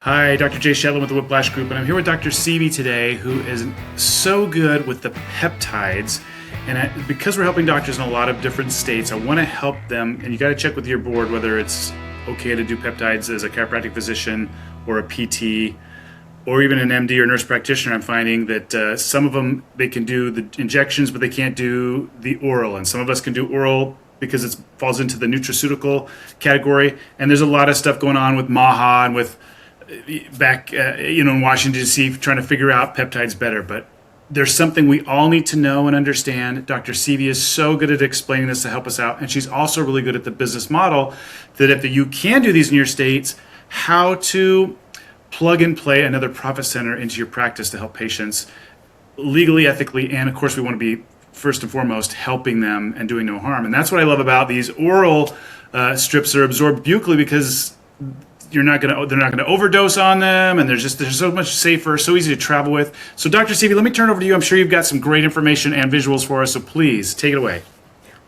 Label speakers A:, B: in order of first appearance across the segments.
A: Hi, Dr. Jay Shetlin with the Whiplash Group, and I'm here with Dr. Sivi today, who is so good with the peptides. And because we're helping doctors in a lot of different states, I want to help them. And you got to check with your board whether it's okay to do peptides as a chiropractic physician or a PT or even an MD or nurse practitioner. I'm finding that some of them, they can do the injections, but they can't do the oral. And some of us can do oral because it falls into the nutraceutical category. And there's a lot of stuff going on with MAHA and with back in Washington, D.C., trying to figure out peptides better. But there's something we all need to know and understand. Dr. Sivi is so good at explaining this to help us out. And she's also really good at the business model that if you can do these in your states, how to plug and play another profit center into your practice to help patients legally, ethically, and of course we want to be first and foremost helping them and doing no harm. And that's what I love about these oral strips that are absorbed buccally, because they're not going to overdose on them, and they're so much safer, so easy to travel with. So Dr. Sivi, let me turn it over to you. I'm sure you've got some great information and visuals for us, so please take it away.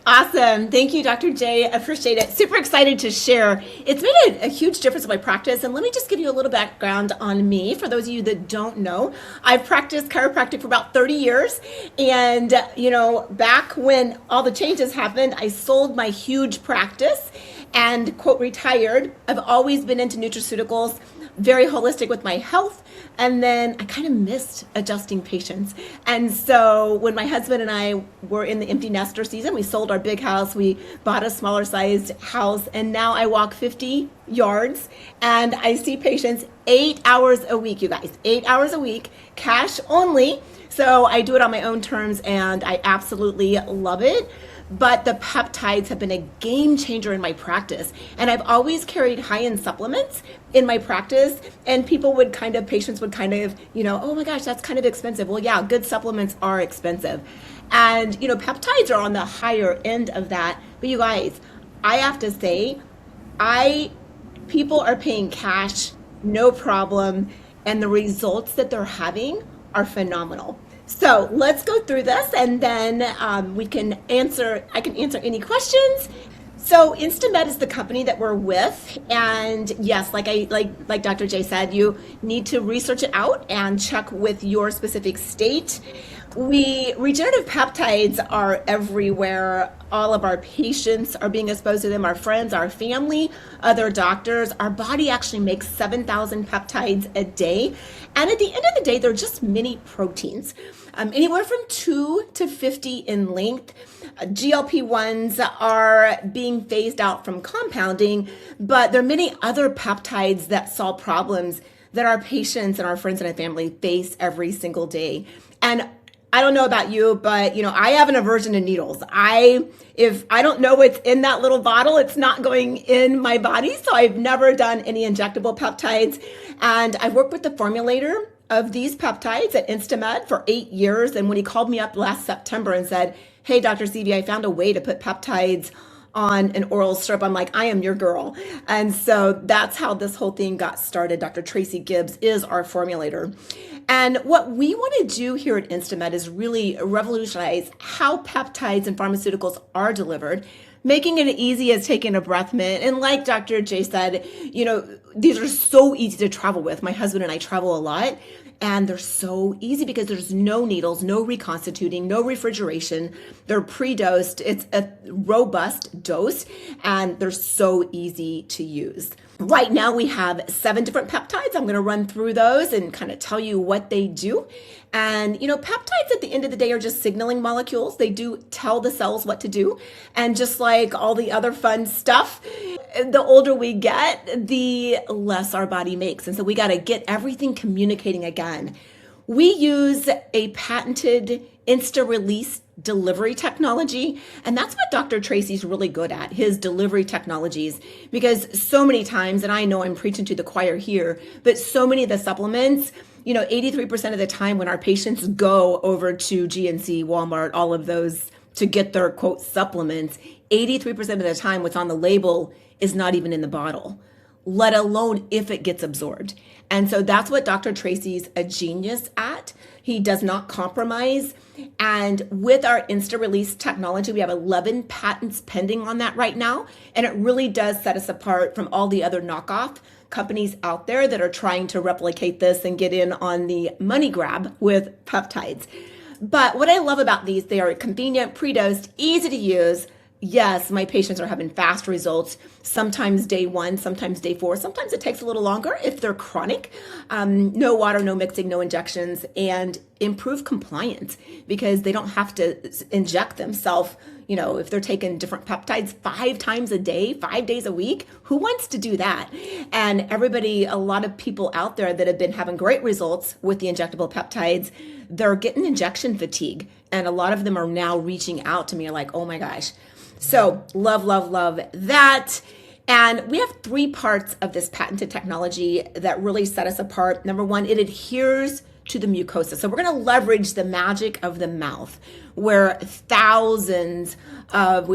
B: Awesome. Thank you, Dr. J. I appreciate it. Super excited to share. It's made a huge difference in my practice. And let me just give you a little background on me. For those of you that don't know, I've practiced chiropractic for about 30 years. And, back when all the changes happened, I sold my huge practice and, quote, retired. I've always been into nutraceuticals, very holistic with my health. And then I kind of missed adjusting patients. And so when my husband and I were in the empty nester season, we sold our big house, we bought a smaller sized house, and now I walk 50 yards and I see patients 8 hours a week, you guys, 8 hours a week, cash only. So I do it on my own terms and I absolutely love it. But the peptides have been a game changer in my practice. And I've always carried high-end supplements in my practice. And patients would oh my gosh, that's kind of expensive. Well, yeah, good supplements are expensive. And, peptides are on the higher end of that. But you guys, I have to say, people are paying cash, no problem. And the results that they're having are phenomenal. So let's go through this, and then I can answer any questions. So InstaMed is the company that we're with, and yes, like Dr. J said, you need to research it out and check with your specific state. Regenerative peptides are everywhere. All of our patients are being exposed to them, our friends, our family, other doctors. Our body actually makes 7,000 peptides a day. And at the end of the day, they're just mini proteins, anywhere from 2 to 50 in length. GLP-1s are being phased out from compounding, but there are many other peptides that solve problems that our patients and our friends and our family face every single day. And I don't know about you, but I have an aversion to needles. If I don't know what's in that little bottle, it's not going in my body. So I've never done any injectable peptides. And I've worked with the formulator of these peptides at InstaMed for 8 years. And when he called me up last September and said, "Hey, Dr. Sivi, I found a way to put peptides on an oral strip," I'm like, I am your girl. And so that's how this whole thing got started. Dr. Tracy Gibbs is our formulator. And what we want to do here at InstaMed is really revolutionize how peptides and pharmaceuticals are delivered, making it easy as taking a breath mint. And like Dr. J said, these are so easy to travel with. My husband and I travel a lot. And they're so easy because there's no needles, no reconstituting, no refrigeration. They're pre-dosed. It's a robust dose, and they're so easy to use. Right now, we have 7 different peptides. I'm going to run through those and kind of tell you what they do. And, peptides at the end of the day are just signaling molecules. They do tell the cells what to do. And just like all the other fun stuff, the older we get, the less our body makes. And so we got to get everything communicating again. We use a patented insta-release delivery technology, and that's what Dr. Tracy's really good at, his delivery technologies, because so many times, and I know I'm preaching to the choir here, but so many of the supplements, 83% of the time when our patients go over to GNC, Walmart, all of those to get their, quote, supplements, 83% of the time what's on the label is not even in the bottle, let alone if it gets absorbed. And so that's what Dr. Tracy's a genius at. He does not compromise. And with our Insta-Release technology, we have 11 patents pending on that right now. And it really does set us apart from all the other knockoff companies out there that are trying to replicate this and get in on the money grab with peptides. But what I love about these, they are convenient, pre-dosed, easy to use. Yes, my patients are having fast results, sometimes day 1, sometimes day 4. Sometimes it takes a little longer if they're chronic. No water, no mixing, no injections, and improve compliance because they don't have to inject themselves. You know, if they're taking different peptides 5 times a day, 5 days a week, who wants to do that? And a lot of people out there that have been having great results with the injectable peptides, they're getting injection fatigue. And a lot of them are now reaching out to me like, oh my gosh. So love, love, love that. And we have 3 parts of this patented technology that really set us apart. Number 1, it adheres to the mucosa. So we're going to leverage the magic of the mouth where we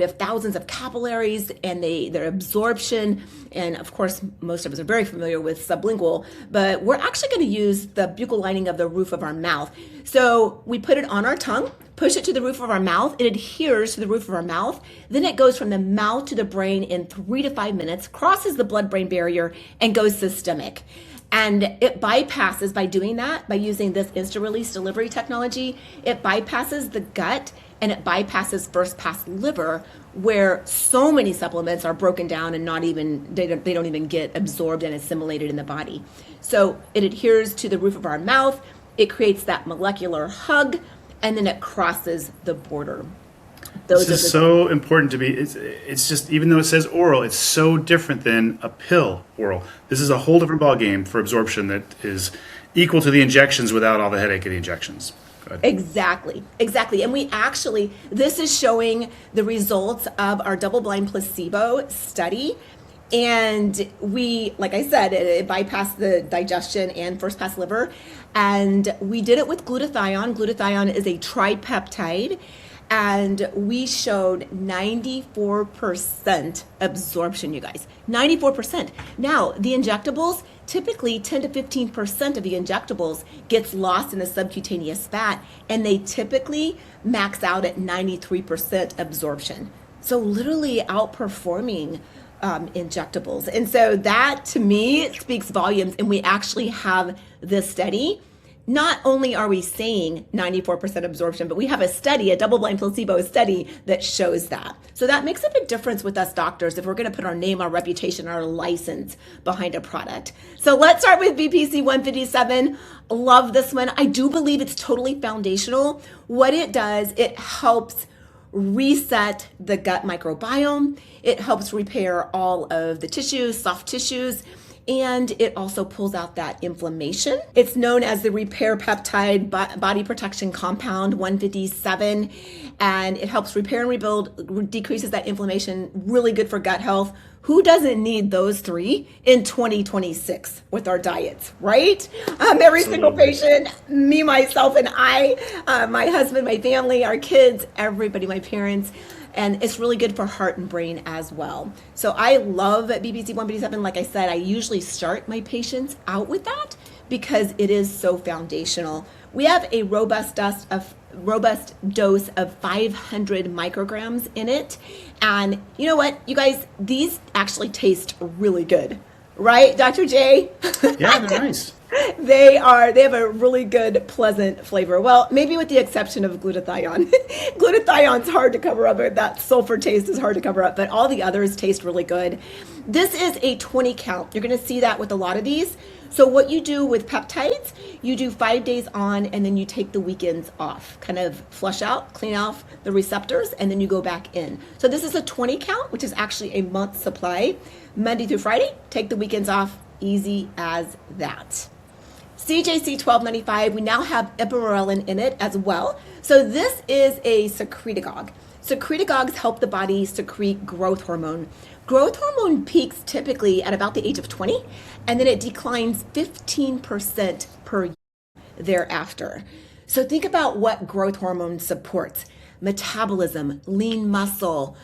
B: have thousands of capillaries and their absorption. And of course, most of us are very familiar with sublingual, but we're actually going to use the buccal lining of the roof of our mouth. So we put it on our tongue, push it to the roof of our mouth. It adheres to the roof of our mouth. Then it goes from the mouth to the brain in 3 to 5 minutes, crosses the blood-brain barrier, and goes systemic. And it bypasses, by doing that, by using this instant-release delivery technology, it bypasses the gut and it bypasses first-pass liver, where so many supplements are broken down and they don't even get absorbed and assimilated in the body. So it adheres to the roof of our mouth, it creates that molecular hug, and then it crosses the border.
A: This is so important to be, it's just, even though it says oral, it's so different than a pill oral. This is a whole different ballgame for absorption that is equal to the injections without all the headache of the injections.
B: Exactly. And this is showing the results of our double-blind placebo study. And like I said, it bypassed the digestion and first-pass liver. And we did it with glutathione. Glutathione is a tripeptide. And we showed 94% absorption, you guys. 94%. Now, the injectables, typically 10 to 15% of the injectables gets lost in the subcutaneous fat, and they typically max out at 93% absorption. So literally outperforming injectables. And so that, to me, speaks volumes, and we actually have this study. Not only are we saying 94% absorption, but we have a double-blind placebo study that shows that. So that makes a big difference with us doctors if we're going to put our name, our reputation, our license behind a product. So let's start with BPC 157. Love this one. I do believe it's totally foundational. What it does, it helps reset the gut microbiome. It helps repair all of the tissues, soft tissues, and it also pulls out that inflammation. It's known as the repair peptide body protection compound 157, and it helps repair and rebuild, decreases that inflammation, really good for gut health. Who doesn't need those 3 in 2026 with our diets, right? Every single patient, me, myself, and I, my husband, my family, our kids, everybody, my parents. And it's really good for heart and brain as well. So I love BPC 157. Like I said, I usually start my patients out with that because it is so foundational. We have a robust dose of 500 micrograms in it. And you know what, you guys, these actually taste really good. Right, Dr. J?
A: Yeah, they're nice.
B: They have a really good, pleasant flavor. Well, maybe with the exception of glutathione. Glutathione's hard to cover up, or that sulfur taste is hard to cover up, but all the others taste really good. This is a 20 count. You're going to see that with a lot of these. So what you do with peptides, you do 5 days on, and then you take the weekends off, kind of flush out, clean off the receptors, and then you go back in. So this is a 20 count, which is actually a month's supply. Monday through Friday, take the weekends off, easy as that. CJC 1295, we now have ipamorelin in it as well. So this is a secretagogue. Secretagogues help the body secrete growth hormone. Growth hormone peaks typically at about the age of 20, and then it declines 15% per year thereafter. So think about what growth hormone supports: metabolism, lean muscle,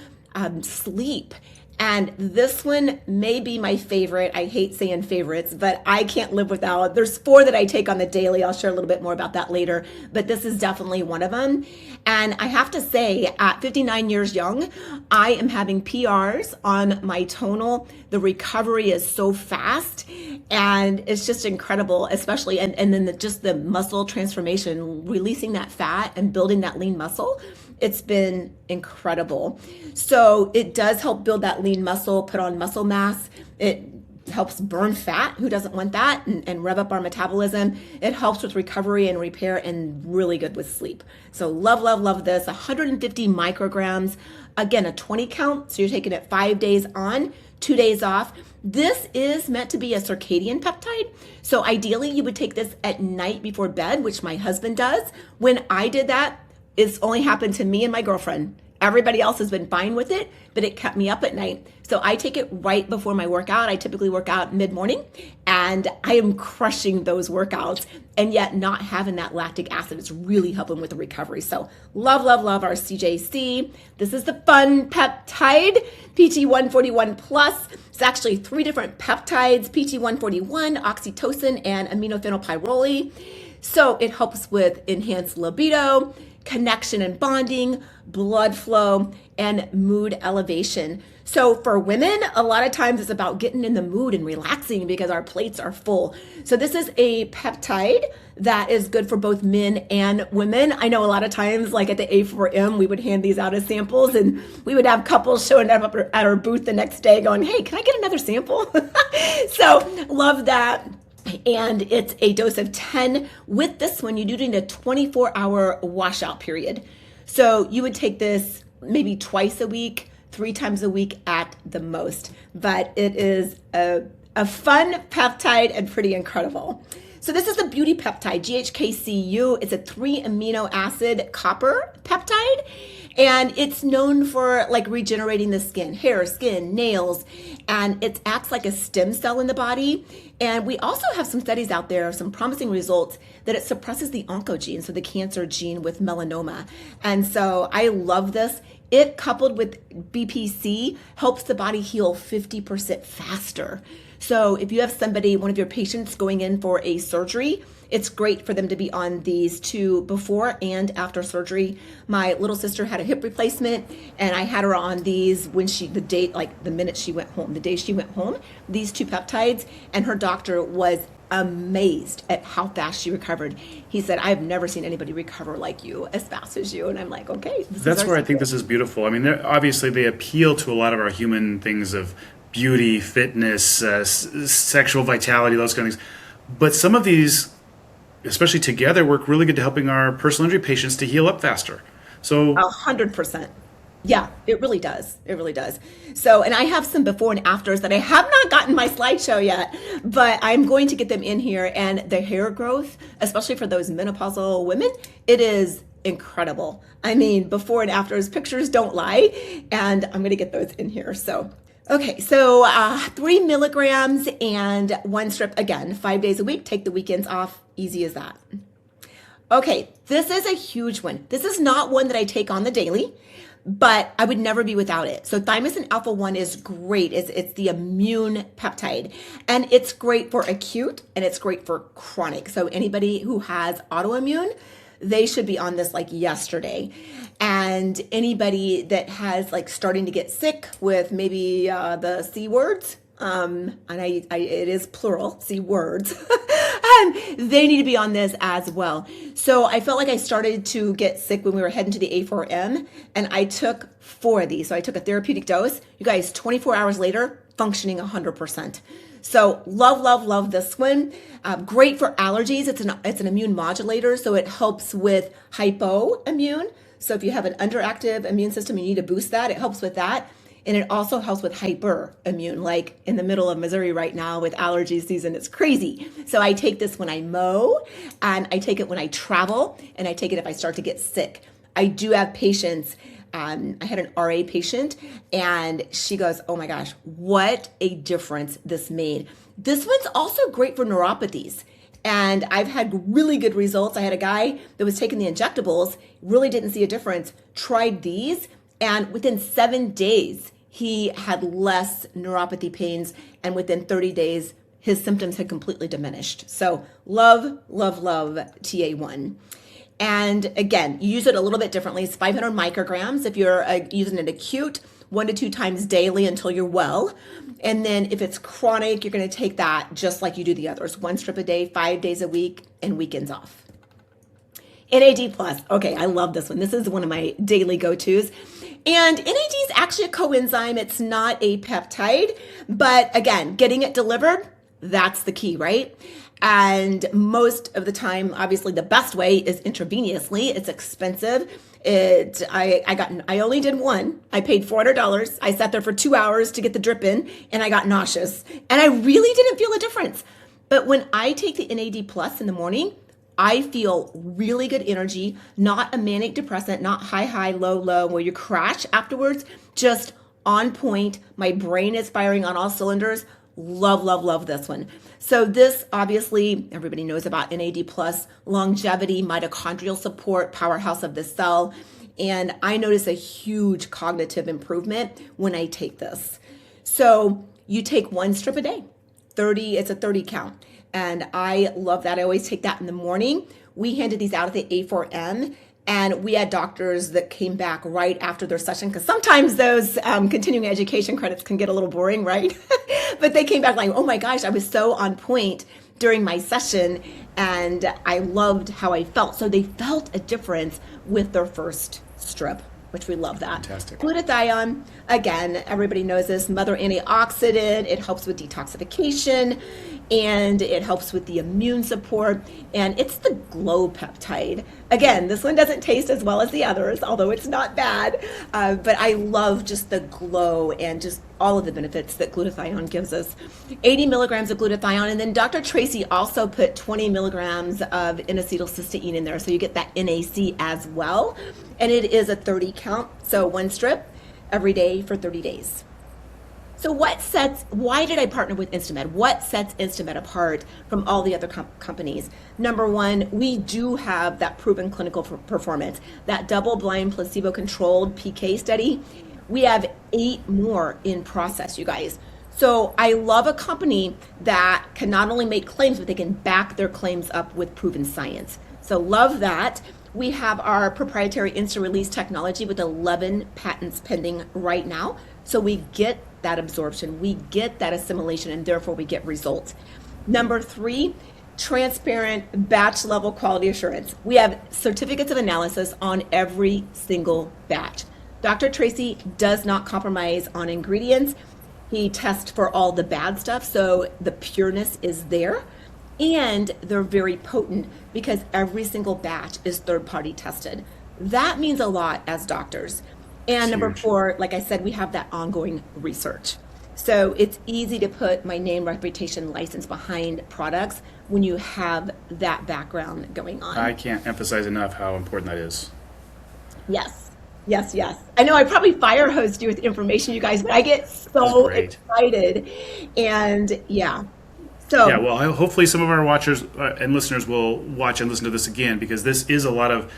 B: sleep. And this one may be my favorite. I hate saying favorites, but I can't live without. There's 4 that I take on the daily. I'll share a little bit more about that later, but this is definitely one of them. And I have to say, at 59 years young, I am having PRs on my tonal. The recovery is so fast and it's just incredible, especially, and then just the muscle transformation, releasing that fat and building that lean muscle. It's been incredible. So it does help build that lean muscle, put on muscle mass. It helps burn fat. Who doesn't want that? And rev up our metabolism. It helps with recovery and repair and really good with sleep. So love, love, love this. 150 micrograms. Again, a 20 count. So you're taking it 5 days on, 2 days off. This is meant to be a circadian peptide. So ideally you would take this at night before bed, which my husband does. When I did that, it's only happened to me and my girlfriend. Everybody else has been fine with it, but it kept me up at night. So I take it right before my workout. I typically work out mid-morning, and I am crushing those workouts and yet not having that lactic acid. It's really helping with the recovery. So love, love, love our CJC. This is the fun peptide, PT141 plus. It's actually 3 different peptides, PT141, oxytocin, and aminophenylpyrrole. So it helps with enhanced libido, connection and bonding, blood flow, and mood elevation. So for women, a lot of times it's about getting in the mood and relaxing because our plates are full. So this is a peptide that is good for both men and women. I know a lot of times, like at the A4M, we would hand these out as samples and we would have couples showing up at our booth the next day going, hey, can I get another sample? So love that. And it's a dose of 10. With this one, you do need a 24-hour washout period. So you would take this maybe twice a week, 3 times a week at the most. But it is a fun peptide and pretty incredible. So this is the beauty peptide, GHK-CU. It's a 3 amino acid copper peptide. And it's known for like regenerating the skin, hair, skin, nails, and it acts like a stem cell in the body. And we also have some studies out there, some promising results that it suppresses the oncogene, so the cancer gene with melanoma. And so I love this. It coupled with BPC helps the body heal 50% faster. So if you have somebody, one of your patients going in for a surgery, it's great for them to be on these 2 before and after surgery. My little sister had a hip replacement and I had her on these when the minute she went home, the day she went home, these 2 peptides, and her doctor was amazed at how fast she recovered. He said, I've never seen anybody recover like you, as fast as you. And I'm like, okay.
A: That's where I think this is beautiful. I mean, obviously they appeal to a lot of our human things of beauty, fitness, sexual vitality, those kind of things. But some of these, especially together, work really good to helping our personal injury patients to heal up faster. So
B: 100%. Yeah, it really does. It really does. So, and I have some before and afters that I have not gotten my slideshow yet, but I'm going to get them in here. And the hair growth, especially for those menopausal women, it is incredible. I mean, before and afters, pictures don't lie, and I'm going to get those in here. So, okay, so 3 milligrams and 1 strip, again, 5 days a week. Take the weekends off. Easy as that. Okay, this is a huge one. This is not one that I take on the daily, but I would never be without it. So thymosin alpha-1 is great. It's the immune peptide, and it's great for acute and it's great for chronic. So anybody who has autoimmune, they should be on this like yesterday. And anybody that has like starting to get sick with maybe the C words, and it is plural, C words, they need to be on this as well. So I felt like I started to get sick when we were heading to the A4M, and I took 4 of these. So I took a therapeutic dose. You guys, 24 hours later, functioning 100%. So love, love, love this one. Great for allergies. It's an immune modulator, so it helps with hypoimmune. So if you have an underactive immune system, you need to boost that. It helps with that. And it also helps with hyperimmune, like in the middle of Missouri right now with allergy season. It's crazy. So I take this when I mow, and I take it when I travel, and I take it if I start to get sick. I do have patients. I had an RA patient, and she goes, oh my gosh, what a difference this made. This one's also great for neuropathies. And I've had really good results. I had a guy that was taking the injectables, really didn't see a difference, tried these, and within 7 days, he had less neuropathy pains, and within 30 days, his symptoms had completely diminished. So love, love, love TA1. And again, you use it a little bit differently. It's 500 micrograms if you're using it acute, 1 to 2 times daily until you're well. And then if it's chronic, you're going to take that just like you do the others, 1 strip a day, 5 days a week, and weekends off. NAD+. Okay, I love this one. This is one of my daily go-tos. And NAD is actually a coenzyme. It's not a peptide. But again, getting it delivered, that's the key, right? And most of the time, obviously, the best way is intravenously. It's expensive. I only did one. I paid $400. I sat there for 2 hours to get the drip in, and I got nauseous. And I really didn't feel a difference. But when I take the NAD Plus in the morning, I feel really good energy, not a manic depressant, not high, low, where you crash afterwards, just on point. My brain is firing on all cylinders. Love, love, love this one. So this, obviously, everybody knows about NAD+, longevity, mitochondrial support, powerhouse of the cell. And I notice a huge cognitive improvement when I take this. So you take 1 strip a day, 30, it's a 30 count. And I love that. I always take that in the morning. We handed these out at the A4M. And we had doctors that came back right after their session, because sometimes those continuing education credits can get a little boring, right? But they came back like, oh my gosh, I was so on point during my session, and I loved how I felt. So they felt a difference with their first strip, which we love that.
A: Fantastic.
B: Glutathione, again, everybody knows this, mother antioxidant. It helps with detoxification, and it helps with the immune support, and it's the glow peptide. Again, this one doesn't taste as well as the others, although it's not bad, but I love just the glow and just all of the benefits that glutathione gives us. 80 milligrams of glutathione, and then Dr. Tracy also put 20 milligrams of N-acetylcysteine in there, so you get that NAC as well, and it is a 30 count, so 1 strip every day for 30 days. So why did I partner with InstaMed? What sets InstaMed apart from all the other companies? Number one, we do have that proven clinical performance, that double-blind placebo-controlled PK study. We have 8 more in process, you guys. So I love a company that can not only make claims, but they can back their claims up with proven science. So love that. We have our proprietary Insta-release technology with 11 patents pending right now. So we get that absorption, we get that assimilation, and therefore we get results. Number 3, transparent batch level quality assurance. We have certificates of analysis on every single batch. Dr. Tracy does not compromise on ingredients. He tests for all the bad stuff, so the pureness is there. And they're very potent because every single batch is third-party tested. That means a lot as doctors. And number 4, like I said, we have that ongoing research. So it's easy to put my name, reputation, license behind products when you have that background going on.
A: I can't emphasize enough how important that is.
B: Yes. I know I probably fire hose you with information, you guys, but I get so excited. And yeah. So,
A: yeah, well, hopefully some of our watchers and listeners will watch and listen to this again, because this is a lot of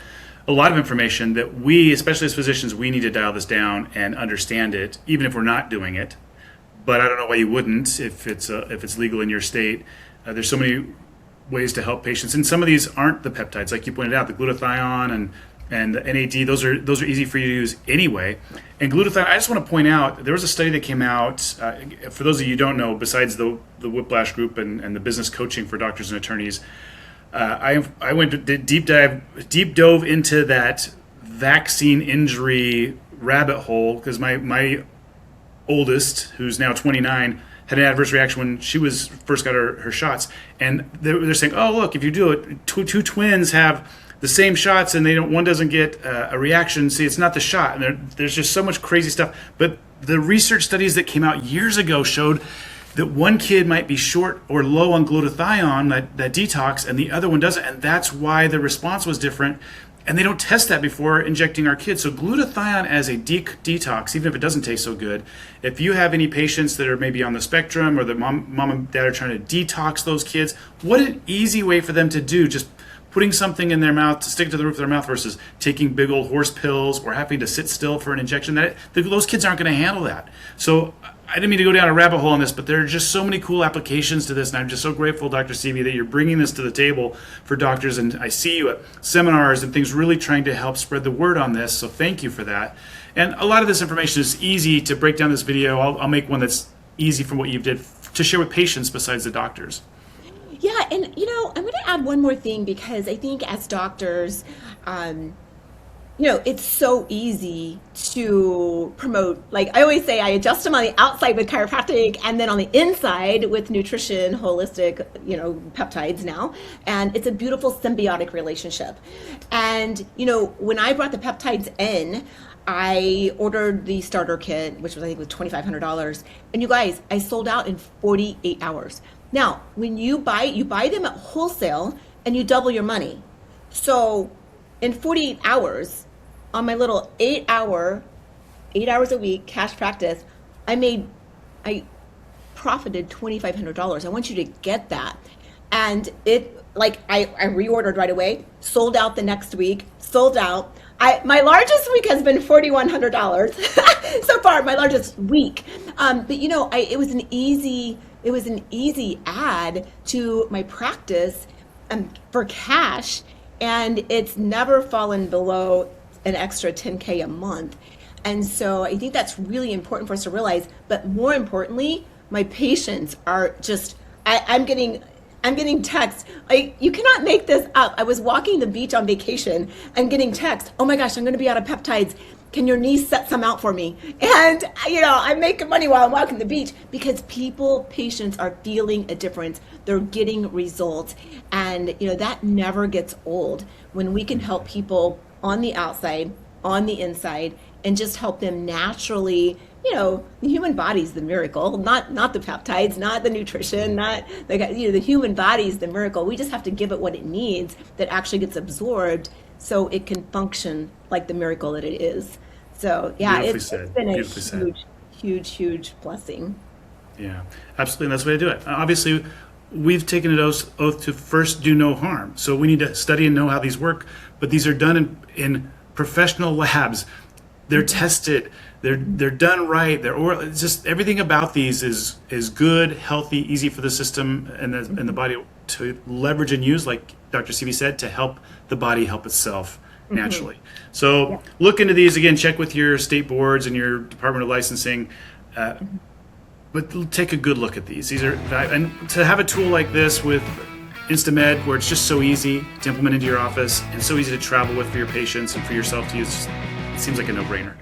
A: information that we, especially as physicians, we need to dial this down and understand it, even if we're not doing it. But I don't know why you wouldn't if it's legal in your state. There's so many ways to help patients, and some of these aren't the peptides, like you pointed out, the glutathione and the NAD. Those are easy for you to use anyway. And glutathione, I just want to point out, there was a study that came out. For those of you who don't know, besides the Whiplash Group and the business coaching for doctors and attorneys, I went to deep dove into that vaccine injury rabbit hole, because my oldest, who's now 29, had an adverse reaction when she was first got her shots, and they're saying, oh look, if you do it, two twins have the same shots and one doesn't get a reaction. See, it's not the shot, and there's just so much crazy stuff. But the research studies that came out years ago showed that one kid might be short or low on glutathione, that detox, and the other one doesn't, and that's why the response was different. And they don't test that before injecting our kids. So glutathione as a detox, even if it doesn't taste so good, if you have any patients that are maybe on the spectrum, or that mom and dad are trying to detox those kids, what an easy way for them to do. Just putting something in their mouth to stick to the roof of their mouth versus taking big old horse pills or having to sit still for an injection. Those kids aren't going to handle that. So I didn't mean to go down a rabbit hole on this, but there are just so many cool applications to this, and I'm just so grateful, Dr. Sivi, that you're bringing this to the table for doctors, and I see you at seminars and things really trying to help spread the word on this, so thank you for that. And a lot of this information is easy to break down this video. I'll make one that's easy from what you did to share with patients besides the doctors.
B: Yeah, and I'm going to add one more thing, because I think as doctors, it's so easy to promote. Like I always say, I adjust them on the outside with chiropractic, and then on the inside with nutrition, holistic, peptides now. And it's a beautiful symbiotic relationship. And, when I brought the peptides in, I ordered the starter kit, which was, I think, was $2,500. And you guys, I sold out in 48 hours. Now, when you buy them at wholesale and you double your money. So in 48 hours, on my little 8 hours a week cash practice, I profited $2,500. I want you to get that. And I reordered right away, sold out the next week, sold out. My largest week has been $4,100 so far, my largest week. But it was an easy add to my practice for cash, and it's never fallen below an extra $10K a month. And so I think that's really important for us to realize. But more importantly, my patients are just, I'm getting texts. You cannot make this up. I was walking the beach on vacation and getting texts. Oh my gosh, I'm going to be out of peptides. Can your niece set some out for me? And I'm making money while I'm walking the beach, because patients are feeling a difference. They're getting results, and that never gets old when we can help people on the outside, on the inside, and just help them naturally. The human body's the miracle, not the peptides, not the nutrition, not the human body's the miracle. We just have to give it what it needs that actually gets absorbed, so it can function like the miracle that it is. So yeah, it's been a huge blessing.
A: Yeah, absolutely. And that's the way to do it. Obviously, we've taken an oath to first do no harm. So we need to study and know how these work, but these are done in professional labs. They're tested. They're done right. It's just everything about these is good, healthy, easy for the system and the body to leverage and use, like Dr. Sivi said, to help the body help itself naturally. So look into these again. Check with your state boards and your Department of Licensing. But take a good look at these. And to have a tool like this with InstaMed, where it's just so easy to implement into your office and so easy to travel with for your patients and for yourself to use, it seems like a no-brainer.